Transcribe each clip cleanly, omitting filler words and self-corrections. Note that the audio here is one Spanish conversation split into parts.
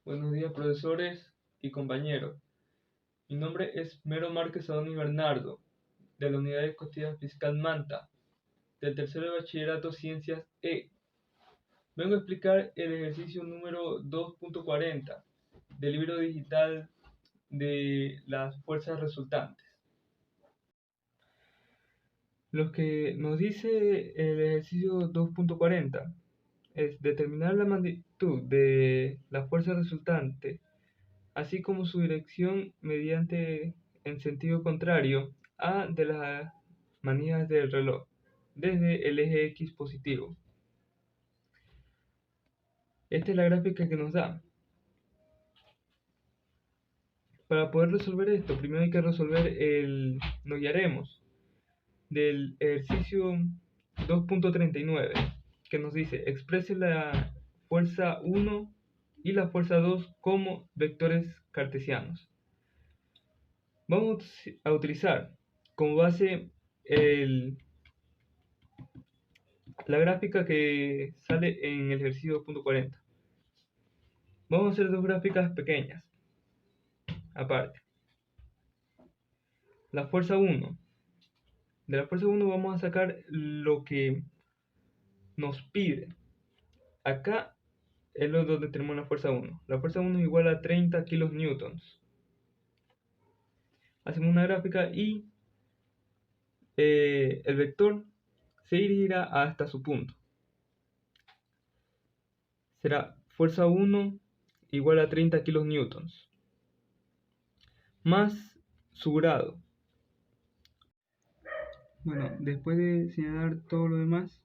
Buenos días, profesores y compañeros. Mi nombre es Mero Márquez Adoni Bernardo, de la Unidad de Costillas Fiscal Manta, del tercero de Bachillerato Ciencias E. Vengo a explicar el ejercicio número 2.40 del libro digital de las fuerzas resultantes. Lo que nos dice el ejercicio 2.40 es determinar la magnitud de la fuerza resultante, así como su dirección mediante en sentido contrario a de las manijas del reloj, desde el eje X positivo. Esta es la gráfica que nos da. Para poder resolver esto, primero hay que resolver nos guiaremos del ejercicio 2.39, que nos dice exprese la fuerza 1 y la fuerza 2 como vectores cartesianos. Vamos a utilizar como base la gráfica que sale en el ejercicio 2.40. Vamos a hacer dos gráficas pequeñas, aparte. La fuerza 1. De la fuerza 1 vamos a sacar lo que nos pide. Acá es donde tenemos la fuerza 1. La fuerza 1 es igual a 30 kilonewtons. Hacemos una gráfica y el vector se dirigirá hasta su punto. Será fuerza 1 igual a 30 kilonewtons más su grado. Bueno, después de señalar todo lo demás,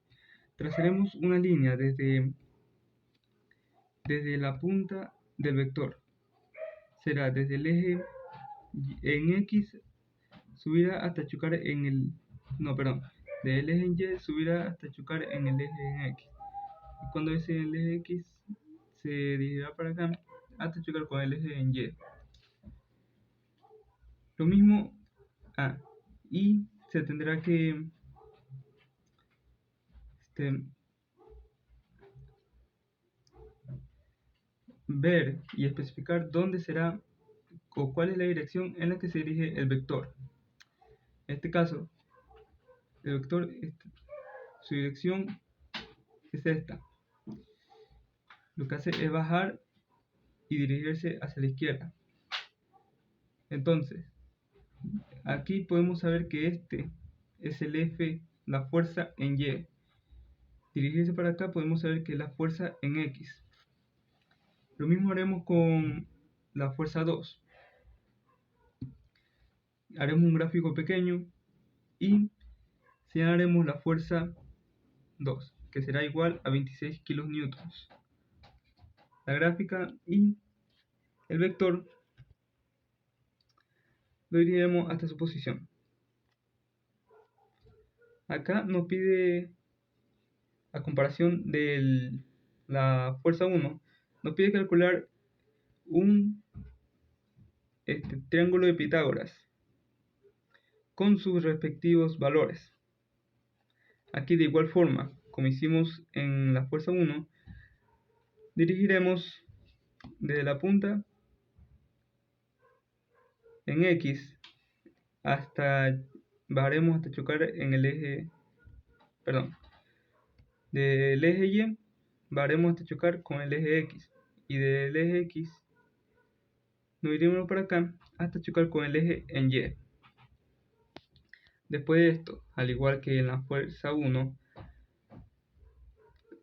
trazaremos una línea desde la punta del vector. Será desde el eje en X subirá hasta chocar en el... No, perdón. Desde el eje en Y subirá hasta chocar en el eje en X. Y cuando ese el eje X se dirigirá para acá hasta chocar con el eje en Y. Lo mismo y se tendrá que ver y especificar dónde será o cuál es la dirección en la que se dirige el vector. En este caso, el vector, su dirección es esta. Lo que hace es bajar y dirigirse hacia la izquierda. Entonces, aquí podemos saber que este es el F, la fuerza en Y. Dirigirse para acá podemos saber que es la fuerza en X. Lo mismo haremos con la fuerza 2. Haremos un gráfico pequeño y señalaremos la fuerza 2, que será igual a 26 kilonewtons. La gráfica y el vector lo dirigiremos hasta su posición. Acá nos pide, a comparación de la fuerza 1, nos pide calcular un triángulo de Pitágoras con sus respectivos valores. Aquí de igual forma, como hicimos en la fuerza 1, dirigiremos desde la punta en X bajaremos hasta chocar en el eje, perdón, del eje Y bajaremos hasta chocar con el eje X, y del eje X nos iremos para acá hasta chocar con el eje en Y. Después de esto, al igual que en la fuerza 1,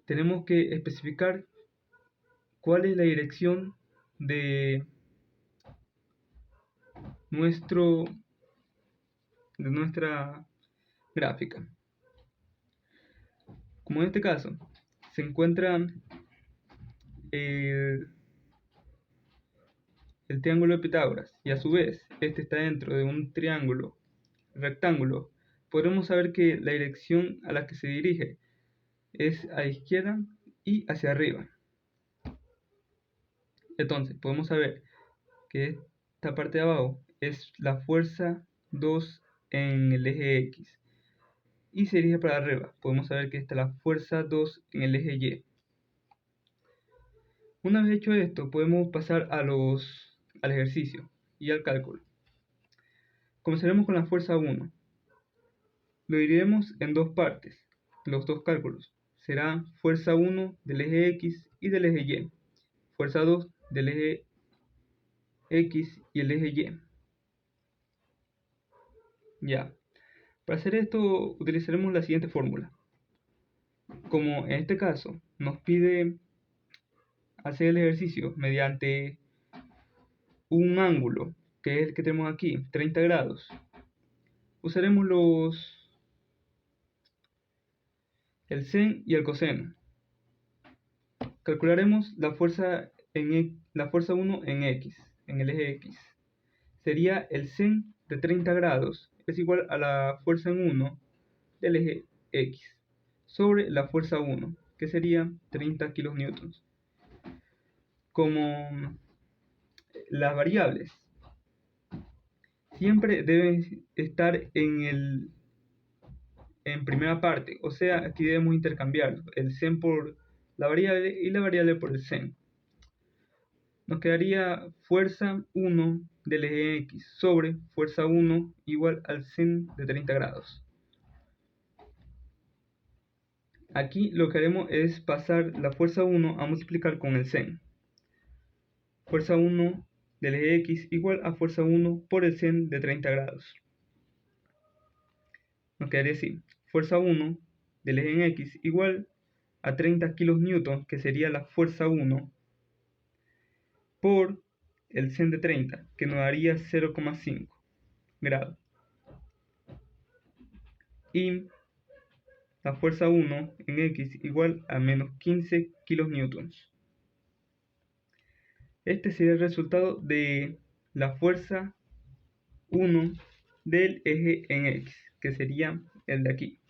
tenemos que especificar cuál es la dirección de nuestra gráfica. Como en este caso se encuentra el triángulo de Pitágoras y a su vez este está dentro de un triángulo rectángulo, podremos saber que la dirección a la que se dirige es a la izquierda y hacia arriba. Entonces podemos saber que esta parte de abajo es la fuerza 2 en el eje X y se dirige para arriba. Podemos saber que esta es la fuerza 2 en el eje Y. Una vez hecho esto, podemos pasar al ejercicio y al cálculo. Comenzaremos con la fuerza 1. Lo dividiremos en dos partes, los dos cálculos. Será fuerza 1 del eje X y del eje Y. Fuerza 2 del eje X y el eje Y. Ya. Para hacer esto utilizaremos la siguiente fórmula. Como en este caso nos pide hacer el ejercicio mediante un ángulo, que es el que tenemos aquí, 30 grados, usaremos el sen y el coseno. Calcularemos la fuerza 1 en X, en el eje X. Sería el sen de 30 grados es igual a la fuerza en 1 del eje X sobre la fuerza 1, que sería 30 kilonewtons. Como las variables siempre deben estar en primera parte, o sea, aquí debemos intercambiar el sen por la variable y la variable por el sen. Nos quedaría fuerza 1 del eje X sobre fuerza 1 igual al sen de 30 grados. Aquí lo que haremos es pasar la fuerza 1 a multiplicar con el sen. Fuerza 1 del eje X igual a fuerza 1 por el sen de 30 grados. Nos quedaría así. Fuerza 1 del eje en X igual a 30 kilonewtons, que sería la fuerza 1, por el sen de 30, que nos daría 0,5 grados. Y la fuerza 1 en X igual a menos 15 kilonewtons. Este sería el resultado de la fuerza 1 del eje en X, que sería el de aquí.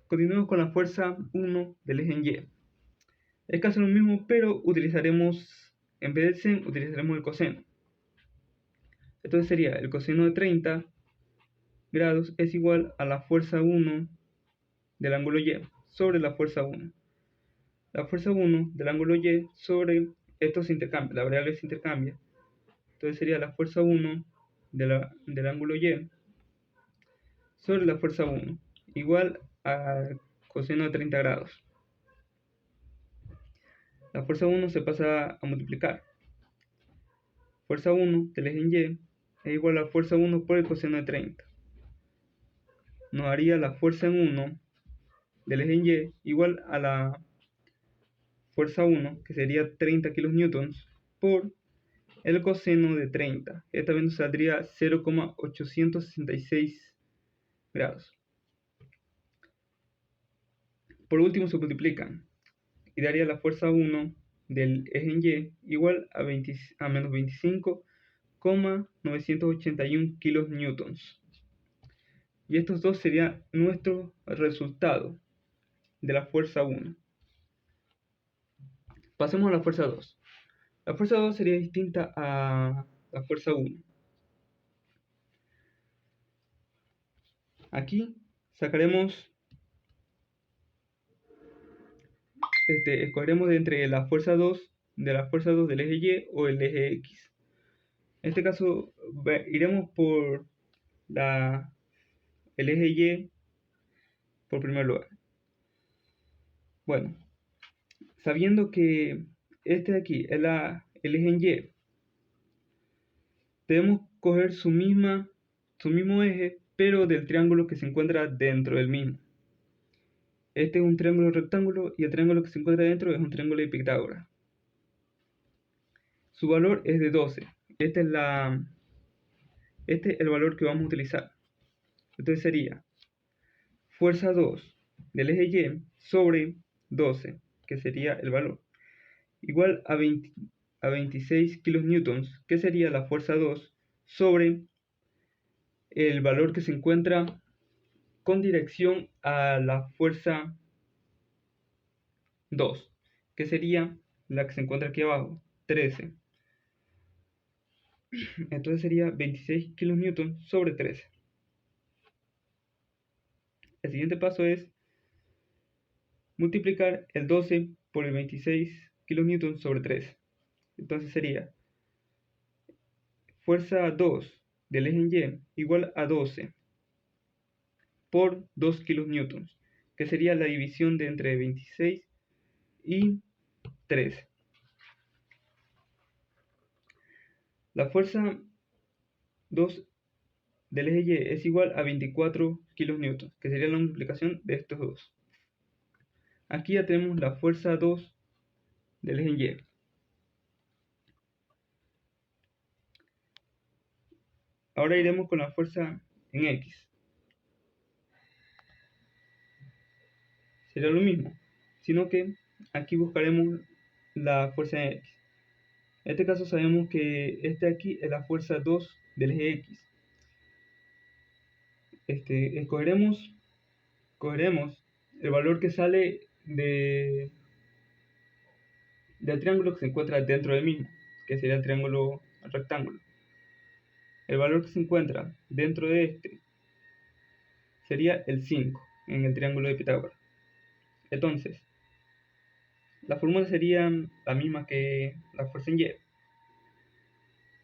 Continuemos con la fuerza 1 del eje en Y. Es casi lo mismo, pero utilizaremos, en vez del sen, utilizaremos el coseno. Entonces sería el coseno de 30 grados es igual a la fuerza 1 del ángulo Y sobre la fuerza 1. La fuerza 1 del ángulo Y sobre, esto se intercambia, la variable se intercambia. Entonces sería la fuerza 1 del ángulo Y sobre la fuerza 1 igual al coseno de 30 grados. La fuerza 1 se pasa a multiplicar. Fuerza 1 del eje en Y es igual a fuerza 1 por el coseno de 30. Nos daría la fuerza en 1 del eje en Y igual a la fuerza 1, que sería 30 kilonewtons, por el coseno de 30. Esta vez nos saldría 0,866 grados. Por último se multiplican y daría la fuerza 1 del eje en Y igual a menos 25,981 kilonewtons. Y estos dos serían nuestro resultado de la fuerza 1. Pasemos a la fuerza 2. La fuerza 2 sería distinta a la fuerza 1. Aquí sacaremos, escogeremos de entre la fuerza 2 del eje Y o el eje X. En este caso iremos por el eje Y por primer lugar. Bueno, sabiendo que este de aquí es el eje en Y, debemos coger su mismo eje, pero del triángulo que se encuentra dentro del mismo. Este es un triángulo rectángulo y el triángulo que se encuentra dentro es un triángulo de Pitágoras. Su valor es de 12. Este es el valor que vamos a utilizar. Entonces sería fuerza 2 del eje Y sobre 12, que sería el valor, igual a 26 kilonewtons, que sería la fuerza 2 sobre el valor que se encuentra con dirección a la fuerza 2, que sería la que se encuentra aquí abajo, 13. Entonces sería 26 kilonewtons sobre 13. El siguiente paso es multiplicar el 12 por el 26 kN sobre 3. Entonces sería fuerza 2 del eje Y igual a 12 por 2 kN, que sería la división de entre 26 y 3. La fuerza 2 del eje Y es igual a 24 kN, que sería la multiplicación de estos dos. Aquí ya tenemos la fuerza 2 del eje Y. Ahora iremos con la fuerza en X. Será lo mismo, sino que aquí buscaremos la fuerza en X. En este caso sabemos que este aquí es la fuerza 2 del eje X. Cogeremos el valor que sale del triángulo que se encuentra dentro del mismo, que sería el rectángulo. El valor que se encuentra dentro de este sería el 5 en el triángulo de Pitágoras. Entonces, la fórmula sería la misma que la fuerza en Y,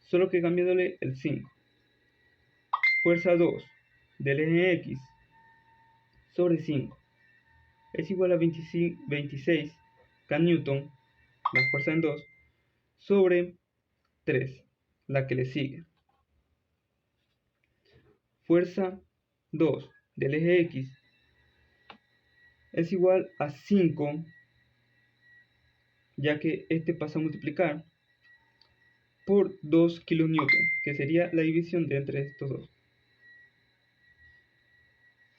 solo que cambiándole el 5. Fuerza 2 del eje X sobre 5 es igual a 26 kN, la fuerza en 2, sobre 3, la que le sigue. Fuerza 2 del eje X es igual a 5, ya que este pasa a multiplicar por 2 kN, que sería la división de entre estos dos.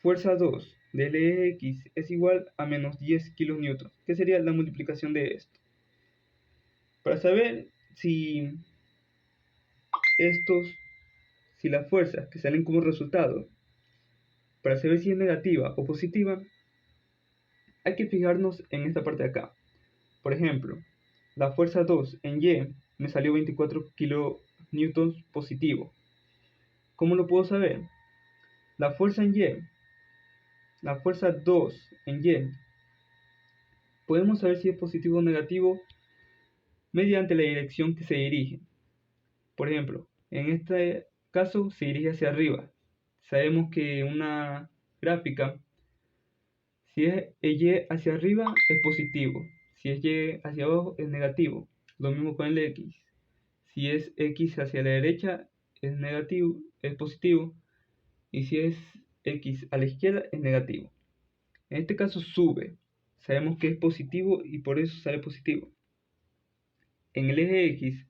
Fuerza 2 del eje X es igual a menos 10 kN, que sería la multiplicación de esto. Para saber si las fuerzas que salen como resultado, para saber si es negativa o positiva, hay que fijarnos en esta parte de acá. Por ejemplo, la fuerza 2 en Y me salió 24 kN positivo. ¿Cómo lo puedo saber? La fuerza 2 en Y, podemos saber si es positivo o negativo mediante la dirección que se dirige. Por ejemplo, en este caso se dirige hacia arriba. Sabemos que una gráfica, si es Y hacia arriba es positivo, si es Y hacia abajo es negativo. Lo mismo con el X. Si es X hacia la derecha es negativo, es positivo, y si es X a la izquierda es negativo. En este caso sube, sabemos que es positivo y por eso sale positivo. En el eje X,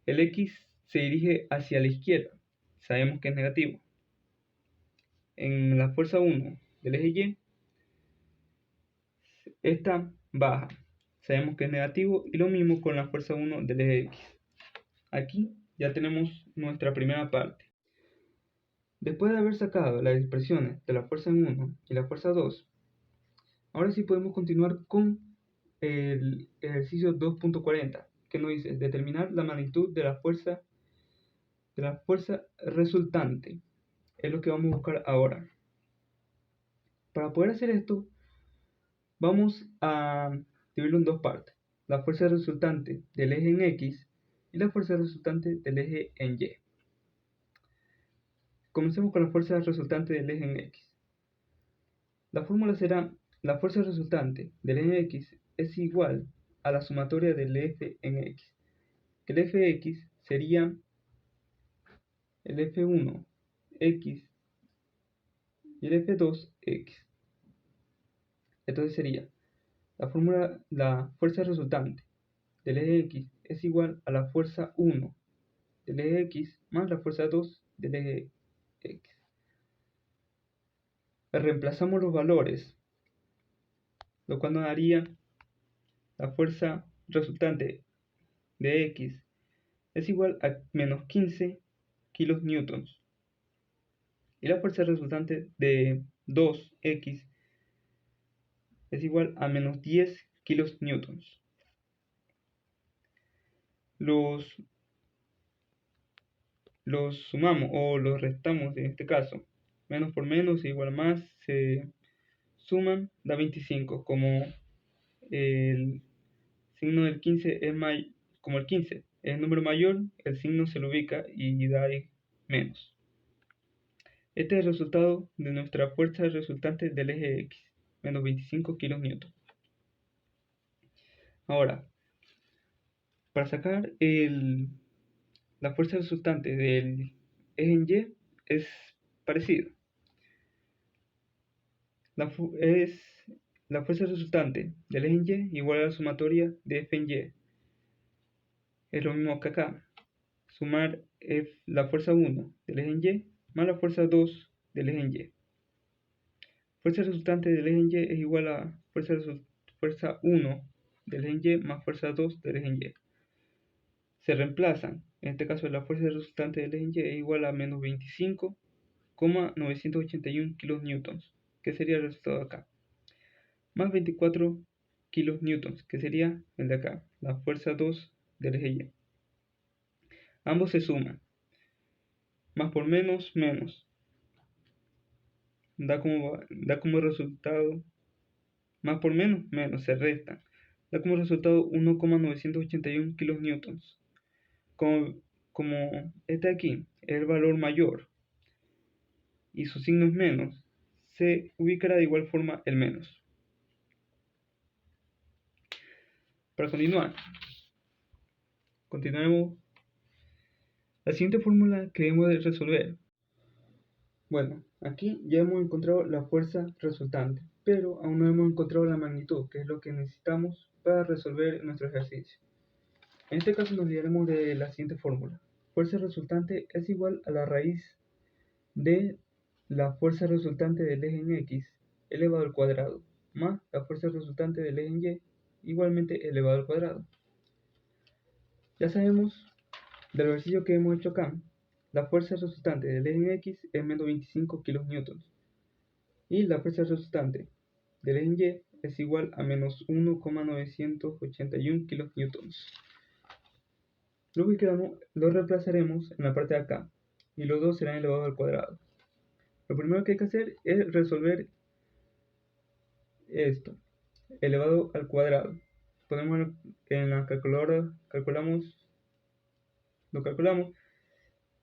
el X se dirige hacia la izquierda, sabemos que es negativo. En la fuerza 1 del eje Y, esta baja, sabemos que es negativo, y lo mismo con la fuerza 1 del eje X. Aquí ya tenemos nuestra primera parte. Después de haber sacado las expresiones de la fuerza 1 y la fuerza 2, ahora sí podemos continuar con el ejercicio 2.40, que nos dice determinar la magnitud de la fuerza resultante. Es lo que vamos a buscar ahora. Para poder hacer esto, vamos a dividirlo en dos partes: la fuerza resultante del eje en X y la fuerza resultante del eje en Y. Comencemos con la fuerza resultante del eje en X. La fórmula será: la fuerza resultante del eje X es igual a la sumatoria del F en X, que el Fx sería el F1 X y el F2 X. Entonces sería la fuerza resultante del eje X es igual a la fuerza 1 del eje X más la fuerza 2 del eje X. Reemplazamos los valores, lo cual nos daría la fuerza resultante de X es igual a menos 15 kN, y la fuerza resultante de 2X es igual a menos 10 kN. Los sumamos o los restamos en este caso. Menos por menos igual a más, se suman, da 25, como el signo del 15 es como el 15 es el número mayor, el signo se lo ubica y da ahí menos. Este es el resultado de nuestra fuerza resultante del eje X, menos 25 kN. Ahora, para sacar la fuerza resultante del eje en Y es parecido. La fuerza resultante del eje en Y igual a la sumatoria de F en Y. Es lo mismo que acá. Sumar la fuerza 1 del eje en Y más la fuerza 2 del eje en Y. Fuerza resultante del eje en Y es igual a fuerza 1 del eje en Y más fuerza 2 del eje en Y. Se reemplazan. En este caso la fuerza resultante del eje en Y es igual a menos 25,981 kN, que sería el resultado de acá. Más 24 kN, que sería el de acá, la fuerza 2 del eje Y. Ambos se suman. Más por menos, menos. Da como resultado, más por menos, menos, se restan. Da como resultado 1,981 kN. Como este aquí es el valor mayor y su signo es menos, se ubicará de igual forma el menos. Para continuaremos. La siguiente fórmula que debemos de resolver. Bueno, aquí ya hemos encontrado la fuerza resultante, pero aún no hemos encontrado la magnitud, que es lo que necesitamos para resolver nuestro ejercicio. En este caso nos guiaremos de la siguiente fórmula. Fuerza resultante es igual a la raíz de la fuerza resultante del eje en X elevado al cuadrado, más la fuerza resultante del eje en Y igualmente elevado al cuadrado. Ya sabemos del ejercicio que hemos hecho acá, la fuerza resultante del eje en X es menos 25 kN y la fuerza resultante del eje en Y es igual a menos 1,981 kN. Lo reemplazaremos en la parte de acá y los dos serán elevados al cuadrado. Lo primero que hay que hacer es resolver esto, elevado al cuadrado. Ponemos en la calculadora, lo calculamos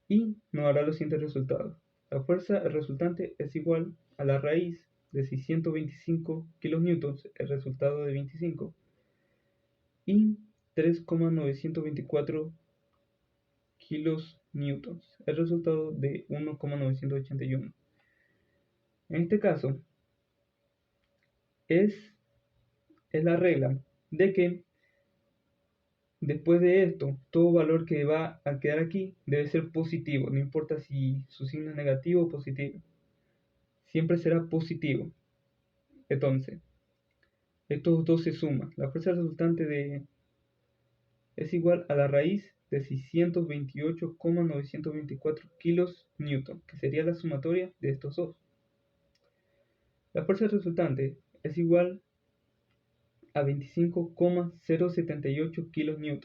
y nos dará los siguientes resultados. La fuerza resultante es igual a la raíz de 625 kN, el resultado de 25, y 3,924 kN, el resultado de 1,981. En este caso, es la regla de que después de esto, todo valor que va a quedar aquí debe ser positivo, no importa si su signo es negativo o positivo, siempre será positivo. Entonces, estos dos se suman. La fuerza resultante es igual a la raíz de 628,924 kN, que sería la sumatoria de estos dos. La fuerza resultante es igual a 25,078 kN,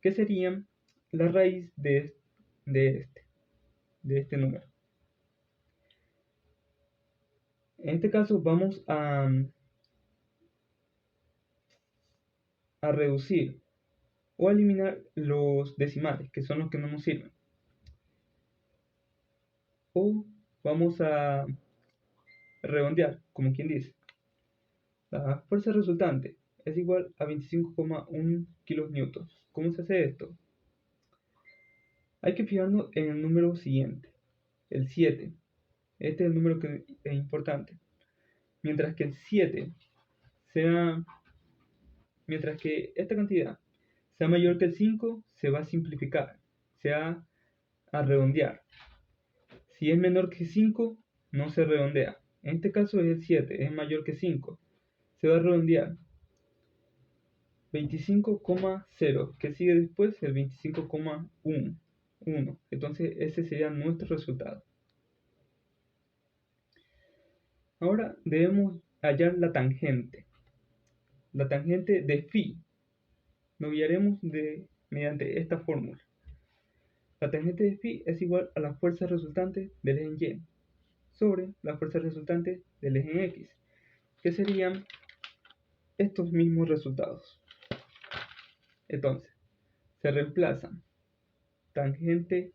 que serían la raíz de este número. En este caso vamos a reducir o a eliminar los decimales, que son los que no nos sirven. O vamos a redondear, como quien dice. La fuerza resultante es igual a 25,1 kN. ¿Cómo se hace esto? Hay que fijarnos en el número siguiente, el 7. Este es el número que es importante. Mientras que esta cantidad sea mayor que el 5, se va a simplificar, se va a redondear. Si es menor que 5, no se redondea. En este caso es el 7, es mayor que 5. Se va a redondear. 25,0, que sigue después el 25,1. Entonces ese sería nuestro resultado. Ahora debemos hallar la tangente. La tangente de phi. Nos guiaremos mediante esta fórmula. La tangente de phi es igual a la fuerza resultante del eje en Y sobre la fuerza resultante del eje en X, que serían estos mismos resultados. Entonces, se reemplazan tangente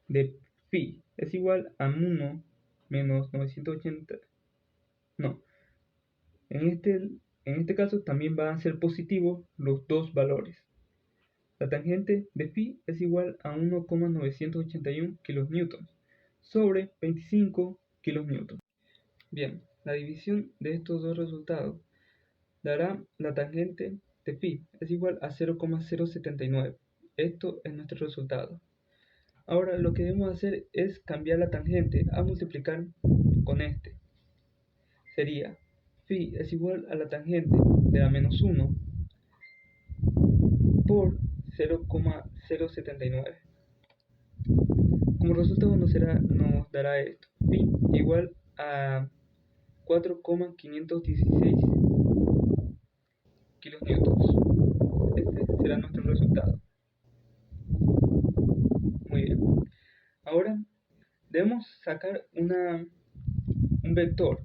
de phi es igual a 1 menos 980. No, en este caso también van a ser positivos los dos valores. La tangente de phi es igual a 1,981 kilonewtons sobre 25 kilonewtons. Bien, la división de estos dos resultados dará la tangente de phi es igual a 0,079. Esto es nuestro resultado. Ahora lo que debemos hacer es cambiar la tangente a multiplicar con este. Sería phi es igual a la tangente de la menos 1 por 0,079. Como resultado nos dará esto. Phi igual a 4,516 kilonewtons. Este será nuestro resultado. Muy bien. Ahora debemos sacar un vector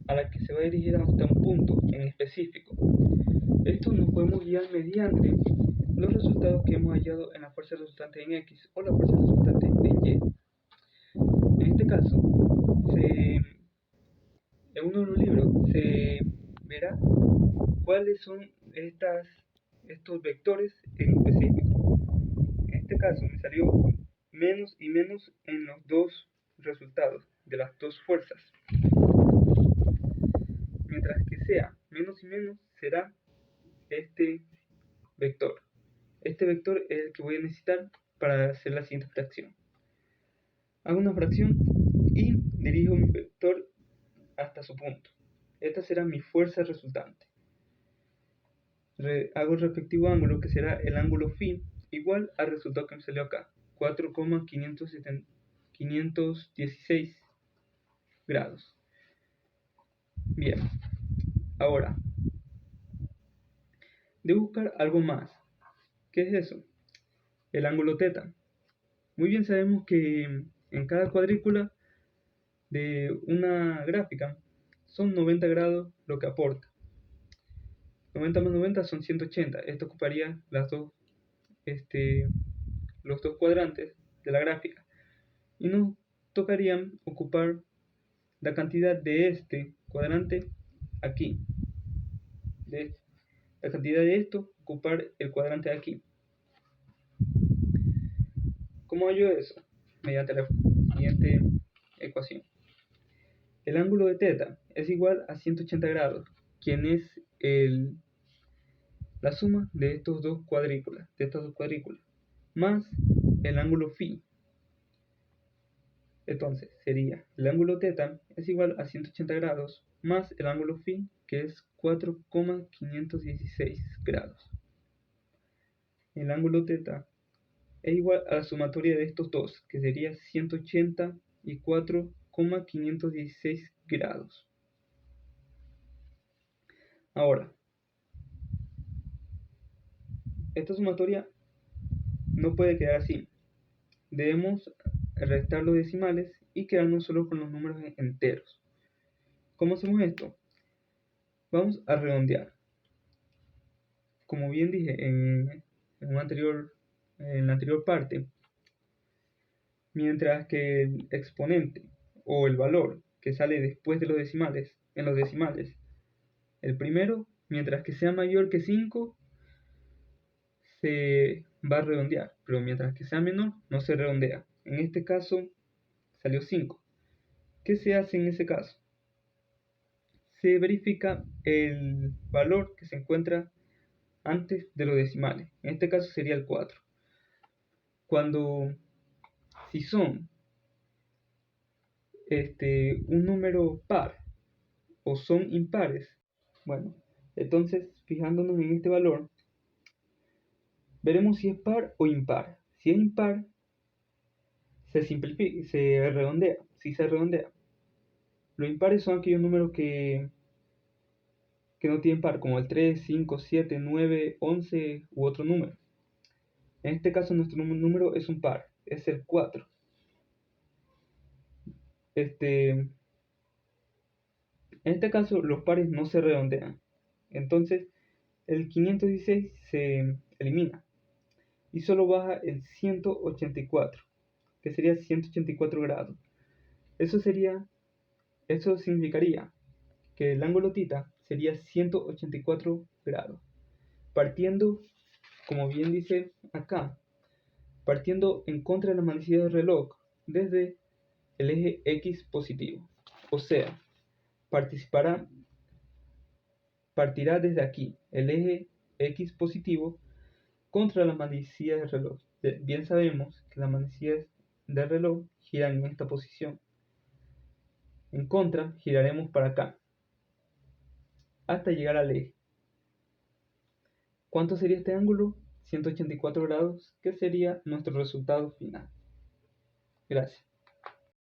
a la que se va a dirigir hasta un punto en específico. Esto nos podemos guiar mediante los resultados que hemos hallado en la fuerza resultante en X o la fuerza resultante en Y. En este caso, en uno de los libros se verá cuáles son estos vectores en específico. En este caso me salió menos y menos en los dos resultados de las dos fuerzas. Mientras que sea menos y menos será este vector. Este vector es el que voy a necesitar para hacer la siguiente fracción. Hago una fracción y dirijo mi vector hasta su punto. Esta será mi fuerza resultante. Hago el respectivo ángulo, que será el ángulo phi, igual al resultado que me salió acá, 4,516 grados. Bien, ahora debo buscar algo más. ¿Qué es eso? El ángulo θ. Muy bien sabemos que en cada cuadrícula de una gráfica son 90 grados lo que aporta. 90 más 90 son 180. Esto ocuparía los dos cuadrantes de la gráfica. Y nos tocarían ocupar la cantidad de este cuadrante aquí. La cantidad de esto, ocupar el cuadrante de aquí. ¿Cómo hallo eso? Mediante la siguiente ecuación. El ángulo de θ es igual a 180 grados, quien es la suma de estas dos cuadrículas, más el ángulo phi. Entonces sería el ángulo θ es igual a 180 grados más el ángulo phi, que es 4,516 grados. El ángulo θ es igual a la sumatoria de estos dos, que sería 180 y 4,516 grados. Ahora, esta sumatoria no puede quedar así. Debemos restar los decimales y quedarnos solo con los números enteros. ¿Cómo hacemos esto? Vamos a redondear. Como bien dije en la anterior parte, mientras que el exponente o el valor que sale después de los decimales, en los decimales, el primero, mientras que sea mayor que 5, se va a redondear, pero mientras que sea menor, no se redondea. En este caso, salió 5. ¿Qué se hace en ese caso? Se verifica el valor que se encuentra antes de los decimales. En este caso sería el 4. Si son un número par o son impares, bueno, entonces fijándonos en este valor, veremos si es par o impar. Si es impar, se redondea. Si se redondea, los impares son aquellos números que no tienen par, como el 3, 5, 7, 9, 11 u otro número. En este caso nuestro número es un par, es el 4. En este caso los pares no se redondean. Entonces el 516 se elimina y solo baja el 184, que sería 184 grados. Eso significaría que el ángulo θ sería 184 grados. Partiendo, como bien dice acá, partiendo en contra de la manecilla del reloj desde el eje X positivo. O sea, partirá desde aquí, el eje X positivo, contra la manecilla del reloj. Bien sabemos que las manecillas del reloj giran en esta posición. En contra, giraremos para acá, hasta llegar al eje. ¿Cuánto sería este ángulo? 184 grados, que sería nuestro resultado final. Gracias.